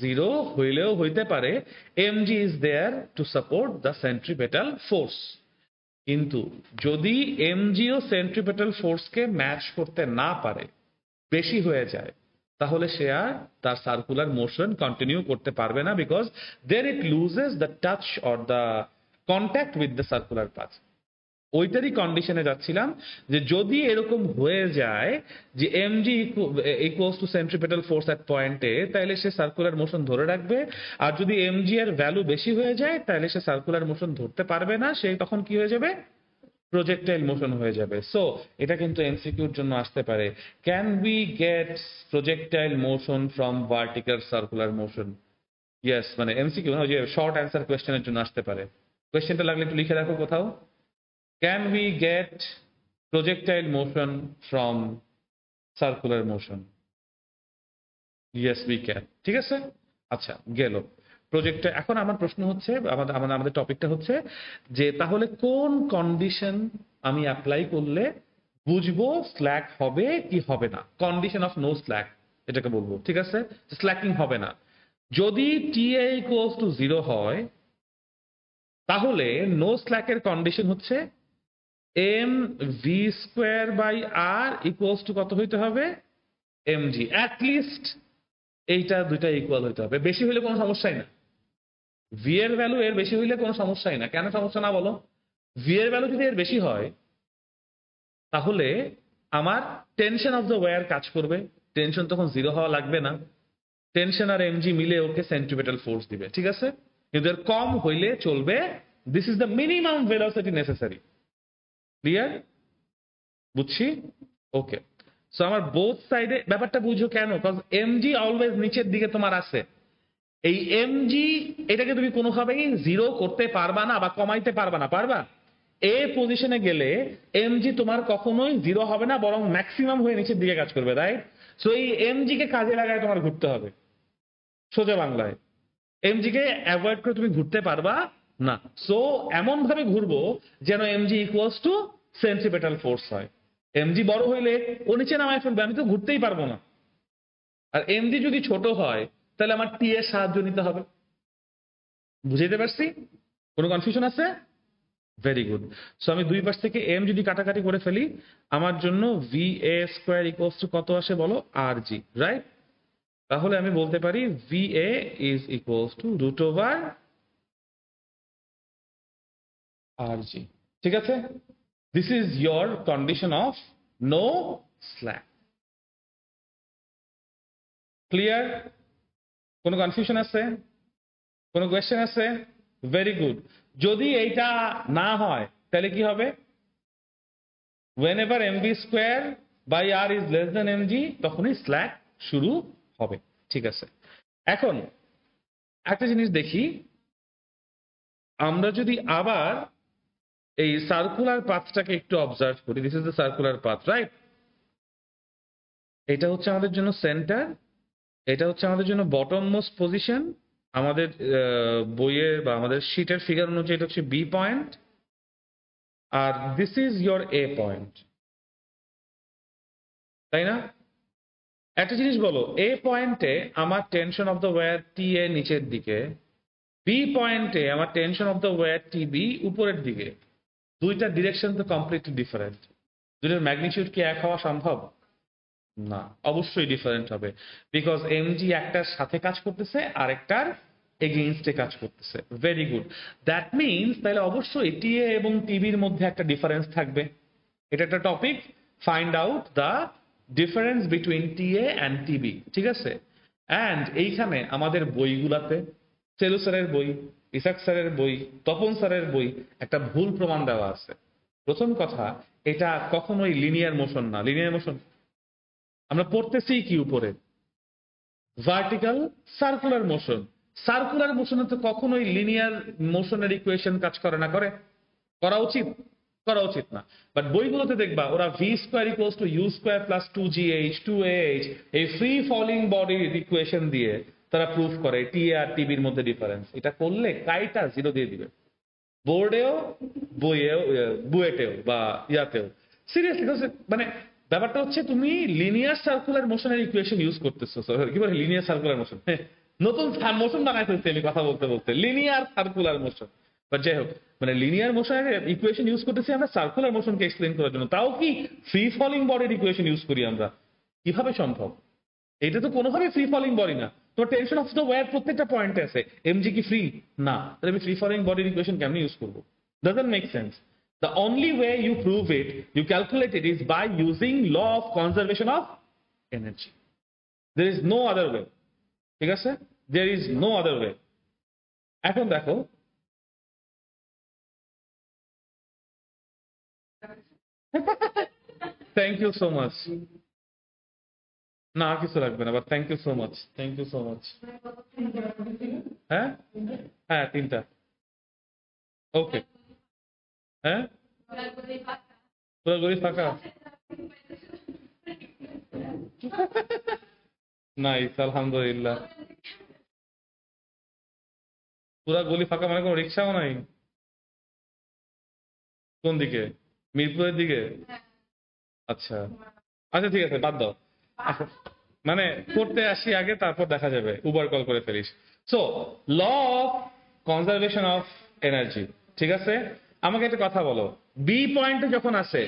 0 হইলেও হইতে পারে, mg is there to support the centripetal force. কিন্তু যদি এমজিও সেন্ট্রিপেটাল ফোর্সকে ম্যাচ করতে না পারে, বেশি হয়ে যায়, তাহলে সে আর তার সার্কুলার মোশন কন্টিনিউ করতে পারবে না, because there it loses the touch or the contact with the circular path. ওইটারই কন্ডিশনে যাচ্ছিলাম যে যদি এরকম হয়ে যায় যে mg equals to centripetal force at পয়েন্টে, তাহলে সে সার্কুলার মোশন ধরে রাখবে। আর যদি এমজি এর ভ্যালু বেশি হয়ে যায়, তাহলে সে সার্কুলার মোশন ধরতে পারবে না, সে তখন কি হয়ে যাবে? প্রজেক্টাইল মোশন হয়ে যাবে। সো এটা কিন্তু এমসিকিউর জন্য আসতে পারে। Can we get projectile motion from vertical circular motion? Yes, মানে এমসিকিউ না, ওই যে শর্ট অ্যান্সার কোয়েশ্চেনের জন্য আসতে পারে। কোয়েশ্চেনটা লাগলে একটু লিখে রাখো কোথাও। Can we get projectile motion from circular motion? Yes, we can. ঠিক আছে, আচ্ছা গেল। প্রজেক্টটা এখন আমার প্রশ্ন হচ্ছে, আমাদের টপিকটা হচ্ছে যে তাহলে কোন কন্ডিশন আমি অ্যাপ্লাই করলে বুঝবো স্ল্যাক হবে কি হবে না। কন্ডিশন অফ নো স্ল্যাক এটাকে বলবো, ঠিক আছে? স্ল্যাকিং হবে না। যদি TA ইকুয়ালস টু 0 হয় তাহলে নো স্ল্যাকের কন্ডিশন হচ্ছে m v square by r equals to কত হইতে হবে? mg। অ্যাটলিস্ট এইটা দুইটা ইকুয়াল হইতে হবে, বেশি হইলে কোনো সমস্যাই না। ভি এর ভ্যালু এর বেশি হইলে কোনো সমস্যাই না। কেন সমস্যা না বলো? ভি এর ভ্যালু যদি এর বেশি হয় তাহলে আমার টেনশন অফ দ্য ওয়্যার কাজ করবে, টেনশন তখন 0 হওয়া লাগবে না, টেনশন আর এমজি মিলে ওকে সেন্ট্রিপেটাল ফোর্স দিবে, ঠিক আছে? কিন্তু এর কম হইলে চলবে। This is the minimum velocity necessary. Clear? বুঝছি? ওকে। সো আমার বোথ সাইডে ব্যাপারটা বুঝো কেন, কজ এমজি অলওয়েজ নিচের দিকে তোমার আছে। এই এমজি এটাকে তুমি কোনোভাবেই 0 করতে পারবা না বা কমাইতে পারবা না। পারবা? এ পজিশনে গেলে এমজি তোমার কখনোই 0 হবে না, বরং ম্যাক্সিমাম হয়ে নিচের দিকে কাজ করবে, রাইট? সো এই এমজি কে কাজে লাগায় তোমার ঘুরতে হবে। সোজা বাংলায় এমজি কে অ্যাভয়েড করে তুমি ঘুরতে পারবা না। সো এমন ভাবে ঘুরবো যেন MG equals to centripetal force হয়। এমজি বড় হইলে ও নিচে নামায় ফেলবে, আমি তো ঘুরতেই পারবো না। আর এমজি যদি ছোট হয় তাহলে আমার টি এর সাহায্য নিতে হবে। বুঝাইতে পারছি? কোনো কনফিউশন আছে? Very good. সো আমি দুই পাশ থেকে এম যদি কাটাকাটি করে ফেলি, আমার জন্য v A square equals to কত আসে বলো? R g, right? তাহলে আমি বলতে পারি v A is equals to root over r g. ঠিক আছে? This is your condition of no slack. Clear? কোনো কনফিউশন আছে? কোনো কোয়েশ্চেন আছে? Very good. যদি এইটা না হয় তাহলে কি হবে? whenever mv square by r is less than mg তখনই স্ল্যাক শুরু হবে। ঠিক আছে, এখন একটা জিনিস দেখি, আমরা যদি আবার এই সার্কুলার পাথটাকে একটু অবজার্ভ করি। This is the circular path, right? এটা হচ্ছে আমাদের জন্য সেন্টার, এটা হচ্ছে আমাদের জন্য বটম মোস্ট পজিশন। আমাদের বইয়ের বা আমাদের শিটের ফিগার অনুযায়ী এটা হচ্ছে বি পয়েন্ট, আর this is your A point, তাই না? একটা জিনিস বলো, এ পয়েন্টে আমার tension of the wire T A নিচের দিকে, বি পয়েন্টে আমার tension of the wire T B উপরের দিকে। দুইটা ডিরেকশন তো কমপ্লিটলি ডিফারেন্ট। দুইটার ম্যাগনিটিউড কি এক হওয়া সম্ভব? না, অবশ্যই ডিফারেন্ট হবে। বিকজ এমজি একটার সাথে কাজ করতেছে আর একটার এগেইনস্টে কাজ করতেছে। Very good. দ্যাট মিনস তাহলে অবশ্যই টিএ এবং টিবির মধ্যে একটা ডিফারেন্স থাকবে। এটা একটা topic, find out the difference between TA and TB. ঠিক আছে? অ্যান্ড এইখানে আমাদের বইগুলাতে সেলু স্যারের বই, ইসাক স্যারের বই, তপন স্যারের বই একটা ভুল প্রমাণ দেওয়া আছে। প্রথম কথা, এটা কখনোই লিনিয়ার মোশন না। লিনিয়ার মোশন আমরা পড়তেছি কি উপরে? Vertical circular motion. সার্কুলার মোশনে তো কখনোই লিনিয়ার মোশনের ইকুয়েশন কাজ করে না। করে? করা উচিত? করা উচিত না। বাট বইগুলোতে দেখবা ওরা v square equals to u square plus 2gh 2ah এই ফ্রি ফলিং বডির ইকুয়েশন দিয়ে তারা প্রুফ করে টি আর টিবির মধ্যে ডিফারেন্স। এটা করলে কাইটা 0 দিয়ে দিবে, বোর্ডেও, বইয়েও, বুয়েটেও বা ইয়াতেও। সিরিয়াসলি, মানে ব্যাপারটা হচ্ছে তুমি লিনিয়ার সার্কুলার মোশনের ইকুয়েশন ইউজ করতেছো। কি বলে লিনিয়ার সার্কুলার মোশন? নতুন মোশন বানাই ফেলছি আমি কথা বলতে বলতে, লিনিয়ার সার্কুলার মোশন। বাট যাই হোক, মানে লিনিয়ার মোশনের ইকুয়েশন ইউজ করতেছি আমরা সার্কুলার মোশনকে এক্সপ্লেন করার জন্য, তাও কি ফ্রি ফলিং বডির ইকুয়েশন ইউজ করি আমরা। কিভাবে সম্ভব? এটা তো কোনোভাবে ফ্রি ফলিং বডি না। তোমার টেনশন অফ দ্য ওয়্যার প্রত্যেকটা পয়েন্টে আছে, এমজি কি ফ্রি? না। তাহলে আমি ফ্রি ফলিং বডির ইকুয়েশন কেমনে ইউজ করবো? Doesn't make sense. The only way you prove it, you calculate it, is by using law of conservation of energy. There is no other way. ঠিক আছে? There is no other way. এখন দেখো, thank you so much. না, আর কিছু লাগবে না, but thank you so much, thank you so much. হ্যাঁ হ্যাঁ, 3টা। ওকে। হ্যাঁ, পুরো গড়ি ফাঁকা। নাইস, আলহামদুলিল্লাহ। পুরা গলি ফাঁকা মানে কোনো রিক্সাও নাই? কোন দিকে? মিরপুরের দিকে? আচ্ছা আচ্ছা, ঠিক আছে, বাদ দাও। আচ্ছা, মানে করতে আসি আগে, তারপর দেখা যাবে, উবার কল করে ফেলিস। So law of conservation of energy, ঠিক আছে? আমাকে একটা কথা বলো, বি পয়েন্টে যখন আসে,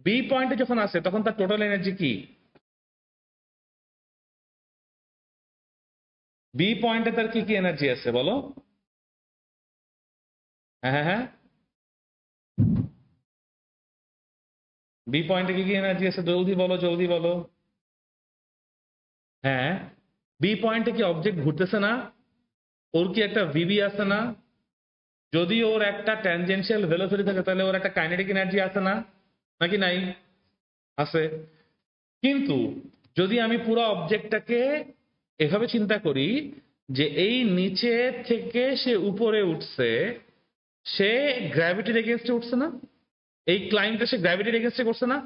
বি পয়েন্টে যখন আসে তখন তার টোটাল এনার্জি কি? বি পয়েন্টে তার কি কি এনার্জি আছে বলো? হ্যাঁ হ্যাঁ হ্যাঁ, বি পয়েন্টে কি কি এনার্জি আছে জলদি বলো, জলদি বলো। হ্যাঁ, বি পয়েন্টে কি অবজেক্ট ঘুরতেছে না? ওর কি একটা ভিবি আছে না? যদি ওর একটা ট্যানজেনশিয়াল ভেলোসিটি থাকে তাহলে ওর একটা কাইনেটিক এনার্জি আছে না, নাকি নাই? আছে। কিন্তু যদি আমি পুরো অবজেক্টটাকে এভাবে চিন্তা করি যে এই নিচে থেকে সে উপরে উঠছে, সে গ্র্যাভিটির এগেনস্টে উঠছে না? এই ক্লাইম্বটা সে গ্র্যাভিটির এগেনস্টে করছে না?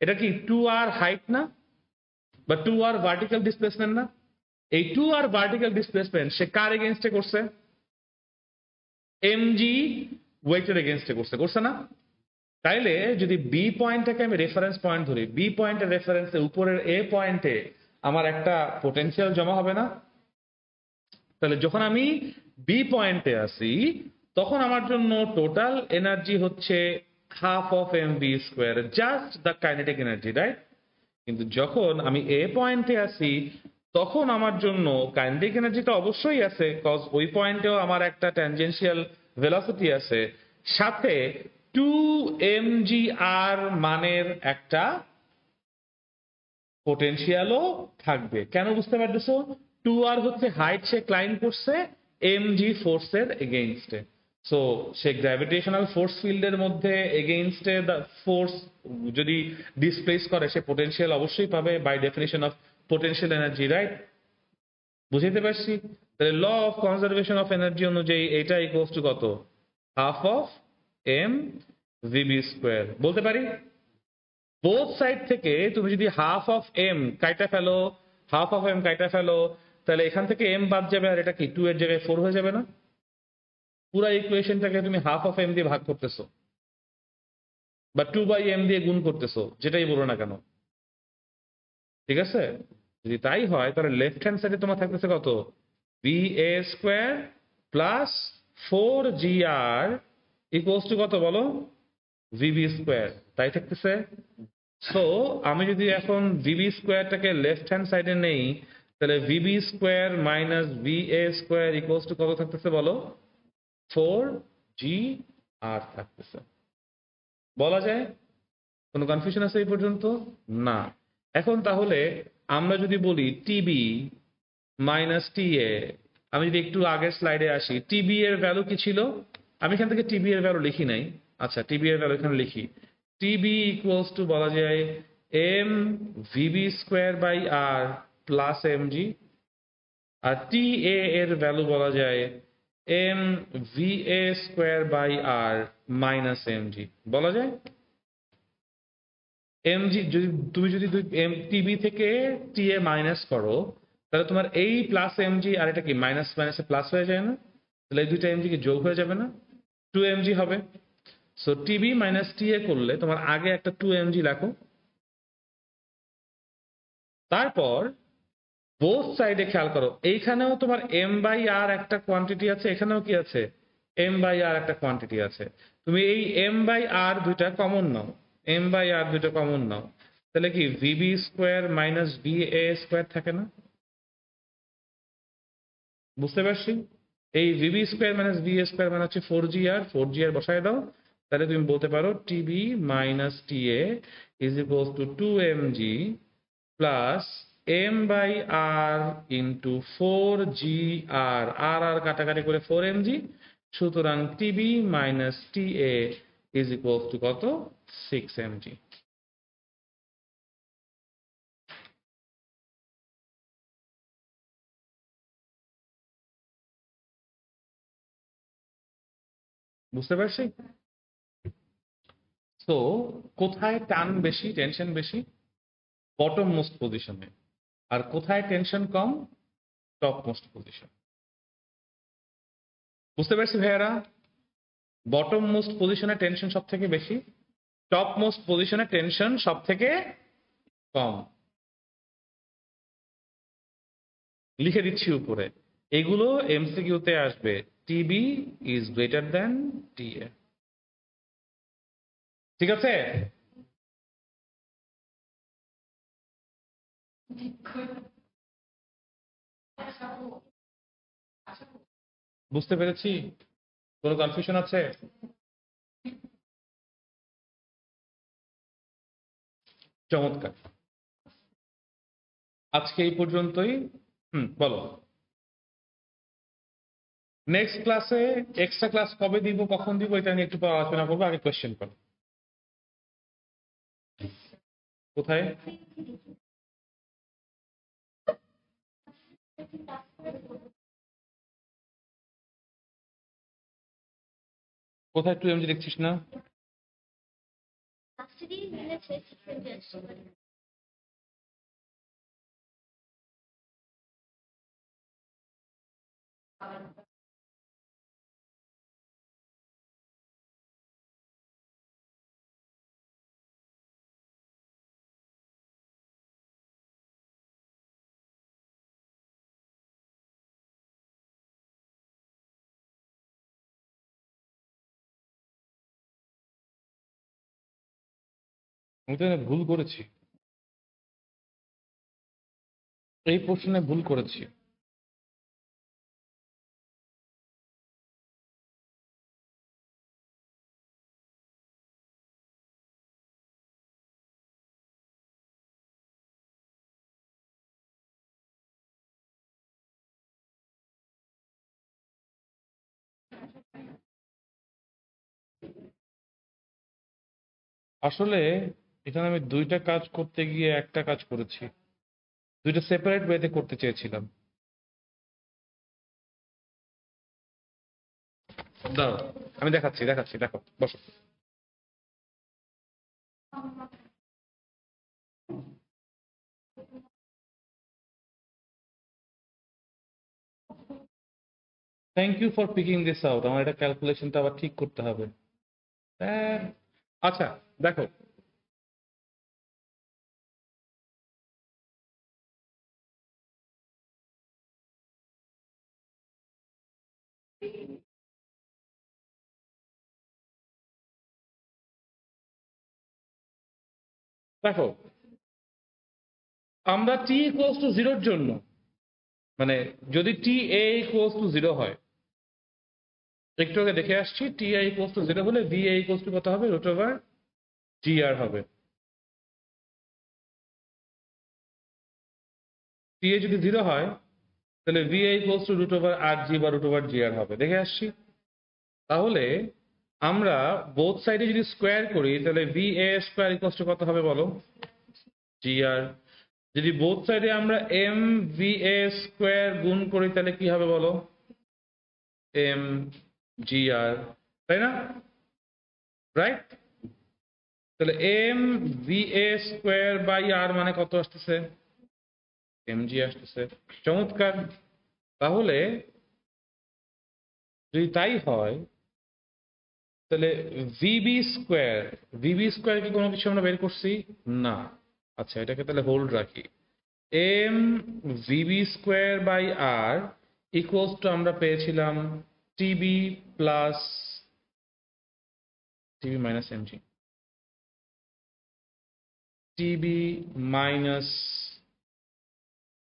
এটা কি 2r হাইট না, বা 2r ভার্টিক্যাল ডিসপ্লেসমেন্ট না? এই 2r ভার্টিক্যাল ডিসপ্লেসমেন্ট সে কার এগেনস্টে করছে? এমজি ওয়েটের এগেনস্টে করছে, করছে না? তাইলে যদি বি পয়েন্টটাকে আমি রেফারেন্স পয়েন্ট ধরি, বি পয়েন্টের রেফারেন্সে উপরের এ পয়েন্টে আমার একটা পোটেনশিয়াল জমা হবে না? তাহলে যখন আমি বি পয়েন্টে আসি তখন আমার জন্য টোটাল এনার্জি হচ্ছে half of m v square, just the kinetic energy, right? কিন্তু যখন আমি এ পয়েন্টে আসি তখন আমার জন্য কাইনেটিক এনার্জি তো অবশ্যই আছে, কজ ওই পয়েন্টেও আমার একটা ট্যানজেনশিয়াল ভেলোসিটি আছে, সাথে 2 mgr মানের একটা পোটেনশিয়ালও থাকবে। কেন বুঝতে পারতেছো? 2r হচ্ছে হাইট, সে ক্লাইম্ব করছে এমজি ফোর্সের এগেইনস্টে। সো সে গ্র্যাভিটেশনাল ফোর্স ফিল্ডের মধ্যে এগেইনস্টে দ্য ফোর্স যদি ডিসপ্লেস করে, সে পোটেনশিয়াল অবশ্যই পাবে, by definition of potential energy, right? বুঝাইতে পারছি? তাহলে law of conservation of energy অনুযায়ী এটা ইকুয়ালস টু কত? Half of m VB square. বলতে পারি বোথ সাইড থেকে তুমি যদি হাফ অফ এম কাইটা ফেলো, হাফ অফ এম কাইটা ফেলো, তাহলে এখান থেকে এম বাদ যাবে, আর এটা কি 2 এর জায়গায় 4 হয়ে যাবে না? পুরো ইকুয়েশনটাকে তুমি হাফ অফ এম দিয়ে ভাগ করতেছো, বা 2/m দিয়ে গুণ করতেছো, যেটাই বলো না কেন, ঠিক আছে? যদি তাই হয় তাহলে লেফট হ্যান্ড সাইডে তোমার থাকতেছে কত? V a square plus 4gr equals to কত বলো? ভিবি স্কোয়ার, তাই থাকতেছে। সো আমি যদি এখন ভিবি স্কোয়ারটাকে লেফট হ্যান্ড সাইডে নেই, তাহলে VB square minus v A square equals to কত থাকতেছে বলো? 4gr থাকতেছে। বলা যায়? কোনো কনফিউশন আছে এই পর্যন্ত? না। এখন তাহলে আমরা যদি বলি টিবি মাইনাস টি এ, আমি যদি একটু আগের স্লাইডে আসি, টিবি এর ভ্যালু কি ছিল? আমি এখান থেকে টিবি এর ভ্যালু লিখি নাই। আচ্ছা, টিবি এর ভ্যালু এখানে লিখি। টিবি ইকুয়ালস টু বলা যায় m VB square by r plus m g, আর টি এ এর ভ্যালু বলা যায় m v A square by r minus m g, বলা যায়। এমজি যদি তুমি যদি এম টিবি থেকে টি এ মাইনাস করো, তাহলে তোমার এই প্লাস এমজি আর এটা কি মাইনাস মাইনাসে প্লাস হয়ে যায় না? তাহলে এই দুইটা এমজি কি যোগ হয়ে যাবে না? 2 mg হবে। সো টিবি মাইনাস টি এ করলে তোমার আগে একটা 2 mg লেখো, তারপর বোথ সাইডে খেয়াল করো, এইখানেও তোমার এম বাই আর একটা কোয়ান্টিটি আছে, এখানেও কি আছে? এম বাই আর একটা কোয়ান্টিটি আছে। তুমি এই এম বাই আর দুইটা কমন নাও, এম বাই আর দুইটা কমন নাও, তাহলে কি ভিবি স্কোয়ার মাইনাস ভি এ স্কোয়ার থাকে না? বুঝতে পারছি? এই ভিবি স্কোয়ার মাইনাস ভি এ স্কোয়ার মানে হচ্ছে 4gr, 4gr বসায় দাও, তাহলে তুমি বলতে পারো TB minus T A is equal to 2 mg plus m by r into 4gr, r r কাটাকাটি করে 4 mg, সুতরাং TB minus T A is equal to কত? 6 mg। বুঝতে পারছি? তো কোথায় টান বেশি, টেনশন বেশি? বটম মোস্ট পজিশনে। আর কোথায় টেনশন কম? Top most position. বুঝতে পারছি ভাইয়ারা? বটম মোস্ট পজিশনে টেনশন সব থেকে বেশি, টপ মোস্ট পজিশনে টেনশন সব থেকে কম। লিখে দিচ্ছি উপরে, এগুলো এমসিকিউতে আসবে। TB is greater than TA. ঠিক আছে? বুঝতে পেরেছি? কোনো কনফিউশন আছে? চমৎকার। আজকে এই পর্যন্তই। বলো। নেক্সট ক্লাসে এক্সট্রা ক্লাস কবে দিব, কখন দিব, এটা নিয়ে একটু পর আলোচনা করবো। আগে কোয়েশ্চেন করো। কোথায়? কোথায় তুই এমজি দেখছিস না? আমি তো এখানে ভুল করেছি, এই প্রশ্নে ভুল করেছি। আসলে এখানে আমি দুইটা কাজ করতে গিয়ে একটা কাজ করেছি, দুইটা সেপারেট ওয়েতে করতে চেয়েছিলাম। দাঁড়াও, আমি দেখাচ্ছি দেখাচ্ছি, দেখো বসো। Thank you for picking this out. আমার এটা ক্যালকুলেশনটা আবার ঠিক করতে হবে। হ্যাঁ, আচ্ছা দেখো, দেখো আমরা টি ইকুয়ালস টু জিরোর জন্য, মানে যদি টি এ ইকুয়ালস টু জিরো হয়, একটু আগে দেখে আসছি, T I equals to zero হলে ভি এ ইকুয়ালস টু কত হবে? রুট ওভার জি আর হবে। টি এ যদি জিরো হয় তাহলে v A equals to root over r g বা রুট ওভার জি আর হবে। দেখে আসছি। তাহলে আমরা বোথ সাইডে যদি স্কোয়ার করি তাহলে v A square equals to কত হবে বলো? জি আর। যদি বোথ সাইডে আমরা এম ভি এ স্কোয়ার গুণ করি তাহলে কি হবে বলো? এম জি আর, তাই না? রাইট? তাহলে m v A square by r মানে কত আসতেছে? এম জি আসতেছে। চমৎকার। তাহলে যদি তাই হয় তাহলে ভিবি স্কোয়ার, ভিবি স্কোয়ার কি কোনো কিছু আমরা বের করছি? না। আচ্ছা, এটাকে তাহলে হোল্ড রাখি। M VB square by r equals to আমরা পেয়েছিলাম TB plus TB minus mg, TB minus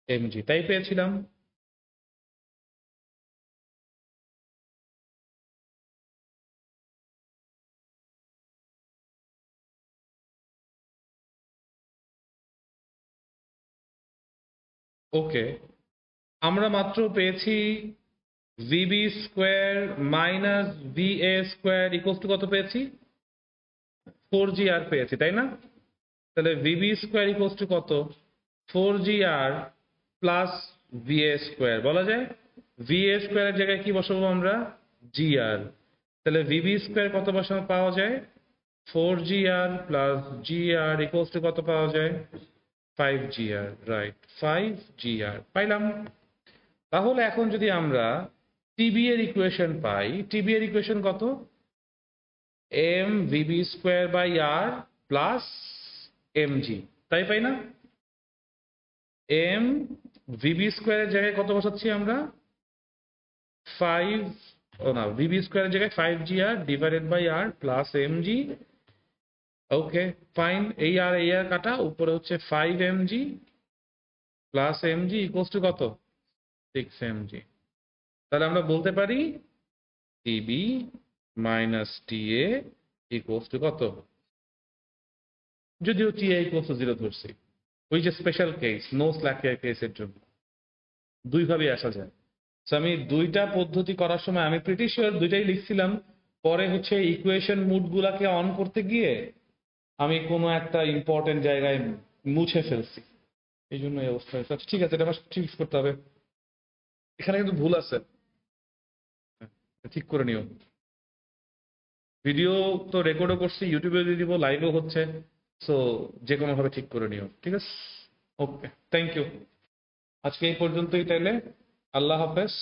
mg, তাই পেয়েছিলাম। ওকে, আমরা মাত্র পেয়েছি v b square minus v A square equals to কত পেয়েছি? 4জি আর পেয়েছি, তাই না? তাহলে ভিবি স্কোয়ার ইকুয়ালস টু কত? 4জি r plus V A square বলা যায়। ভি এ স্কোয়ারের জায়গায় কি বসাবো আমরা? জি আর। তাহলে ভিবি স্কোয়ার কত বসানো পাওয়া যায়? 4জি r plus g r equals to কত পাওয়া যায়? 5জি আর। রাইট, 5জি আর পাইলাম। তাহলে এখন যদি আমরা টিবি এর ইকুয়েশন পাই, টিবি এর ইকুয়েশন কত? M VB square by r plus mg, তাই পাই না? এম ভিবি স্কোয়ারের জায়গায় কত বসাচ্ছি আমরা? 5, ও না, ভিবি স্কোয়ারের জায়গায় 5gr divided by r plus mg. Okay fine, এই আর কাটা, উপরে হচ্ছে 5mg plus MG equals to কত? 6mg। তাহলে আমরা বলতে পারি TB minus TA equals to কত? যদিও টিএ ইকুয়ালস টু 0 ধরছি, ওই যে স্পেশাল কেস, নো স্ল্যাক কেসের জন্য দুইভাবে আসা যায়। So, আমি দুইটা পদ্ধতি করার সময় আমি প্রিটি শিওর দুইটাই লিখছিলাম, পরে হচ্ছে ইকুয়েশন মুড গুলাকে অন করতে গিয়ে আমি কোনো একটা ইম্পর্টেন্ট জায়গায় মুছে ফেলছি, এই জন্য এই অবস্থা হয়েছে। আচ্ছা, ঠিক আছে, এটা আমার ঠিক করতে হবে, এখানে কিন্তু ভুল আছে, ঠিক করে নিও। ভিডিও তো রেকর্ডও করছি, ইউটিউবে দিয়ে দিব, লাইভও হচ্ছে, সো যে কোনো ভাবে ঠিক করে নিও, ঠিক আছে? ওকে, থ্যাংক ইউ। আজকে এই পর্যন্তই তাইলে, আল্লাহ হাফেজ।